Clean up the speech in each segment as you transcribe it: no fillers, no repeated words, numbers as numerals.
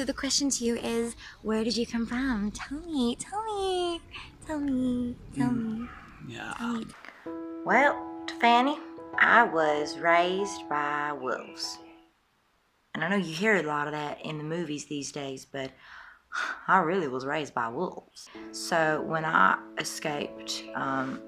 the question to you is, where did you come from? Tell me. Yeah. Well, Fanny, I was raised by wolves. And I know you hear a lot of that in the movies these days, but I really was raised by wolves. So when I escaped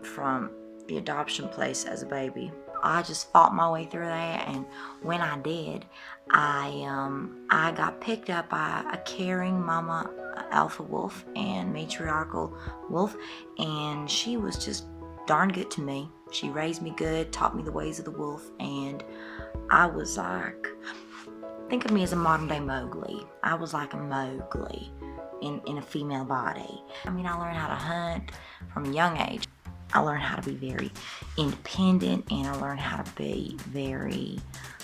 from the adoption place as a baby, I just fought my way through that, and when I did, I got picked up by a caring mama alpha wolf and matriarchal wolf, and she was just darn good to me. She raised me good, taught me the ways of the wolf, and I was like, think of me as a modern day Mowgli. I was like a Mowgli in a female body. I mean, I learned how to hunt from a young age. I learned how to be very independent, and I learned how to be very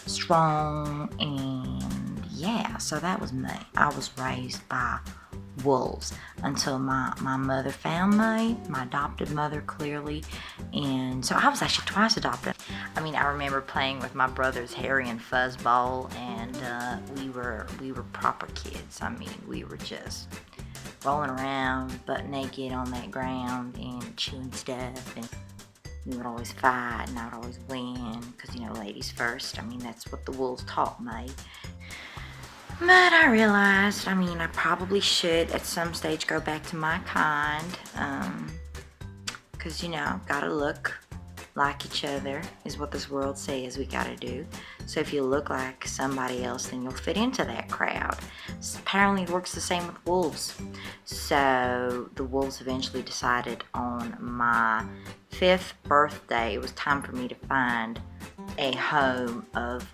strong, and yeah, so that was me. I was raised by wolves until my mother found me, my adopted mother clearly, and so I was actually twice adopted. I mean, I remember playing with my brothers Harry and Fuzzball, and we were proper kids. I mean, we were just rolling around butt naked on that ground and chewing stuff, and we would always fight, and I would always win, because, you know, ladies first. I mean, that's what the wolves taught me. But I realized, I mean, I probably should at some stage go back to my kind, because, you know, gotta look like each other is what this world says we gotta do. So if you look like somebody else, then you'll fit into that crowd. Apparently it works the same with wolves. So the wolves eventually decided on my 5th birthday, it was time for me to find a home of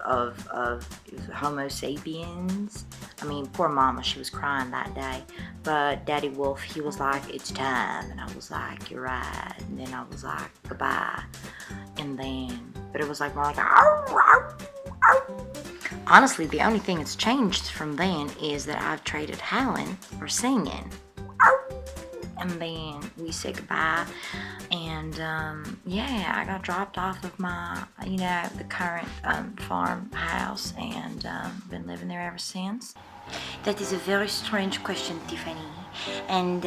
Homo sapiens. I mean, poor mama, she was crying that day. But Daddy Wolf, he was like, it's time. And I was like, you're right. And then I was like, goodbye. And then, but it was like more like, ow, ow, ow. Honestly, the only thing that's changed from then is that I've traded howling for singing. Ow. And then we said goodbye, and yeah, I got dropped off of my, you know, the current farmhouse, and been living there ever since. That is a very strange question, Tiffany. And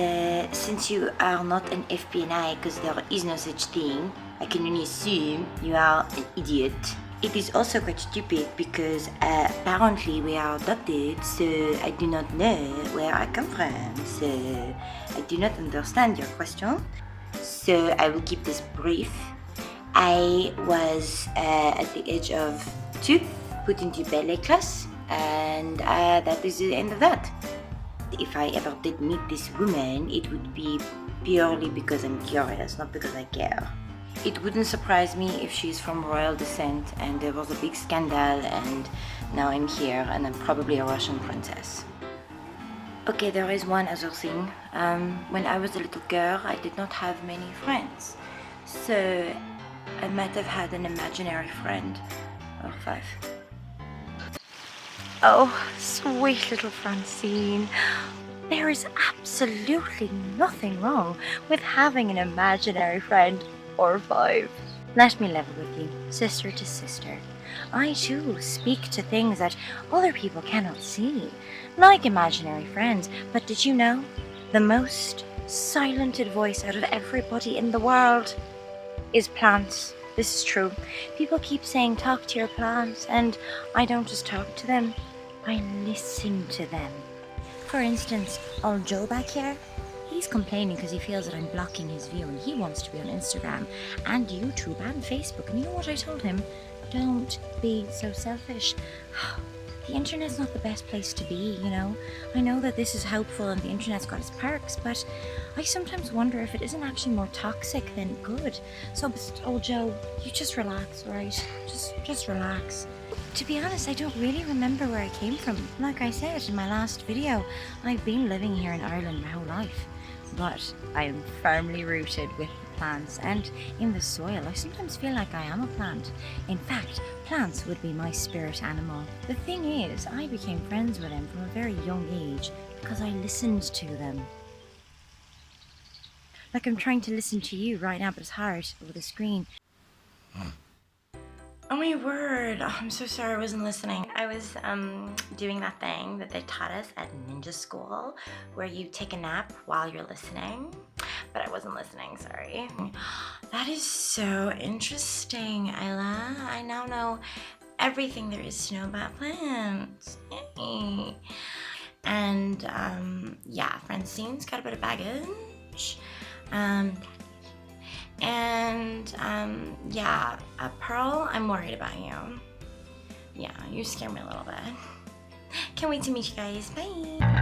since you are not an FPNI, because there is no such thing, I can only assume you are an idiot. It is also quite stupid because apparently we are adopted, so I do not know where I come from, so I do not understand your question. So I will keep this brief. I was at the age of 2 put into ballet class, and that is the end of that. If I ever did meet this woman, it would be purely because I'm curious, not because I care. It wouldn't surprise me if she's from royal descent and there was a big scandal, and now I'm here and I'm probably a Russian princess. Okay, there is one other thing. When I was a little girl, I did not have many friends. So I might have had an imaginary friend or 5. Oh, sweet little Francine. There is absolutely nothing wrong with having an imaginary friend or 5. Let me level with you, sister to sister. I too speak to things that other people cannot see, like imaginary friends. But did you know? The most silented voice out of everybody in the world is plants. This is true. People keep saying talk to your plants, and I don't just talk to them, I listen to them. For instance, old Joe back here, he's complaining because he feels that I'm blocking his view, and he wants to be on Instagram and YouTube and Facebook. And you know what I told him? Don't be so selfish. The internet's not the best place to be, you know. I know that this is hopeful and the internet's got its perks, but I sometimes wonder if it isn't actually more toxic than good. So, old Joe, you just relax, right? Just relax. To be honest, I don't really remember where I came from. Like I said in my last video, I've been living here in Ireland my whole life. But I am firmly rooted with the plants and in the soil. I sometimes feel like I am a plant. In fact, plants would be my spirit animal. The thing is, I became friends with them from a very young age because I listened to them. Like I'm trying to listen to you right now, but it's hard over the screen. Oh my word. Oh, I'm so sorry I wasn't listening. I was doing that thing that they taught us at ninja school where you take a nap while you're listening. But I wasn't listening, sorry. That is so interesting, Isla. I now know everything there is to know about plants. Yay. And yeah, Francine's got a bit of baggage. Yeah, Pearl, I'm worried about you. Yeah, you scare me a little bit. Can't wait to meet you guys. Bye.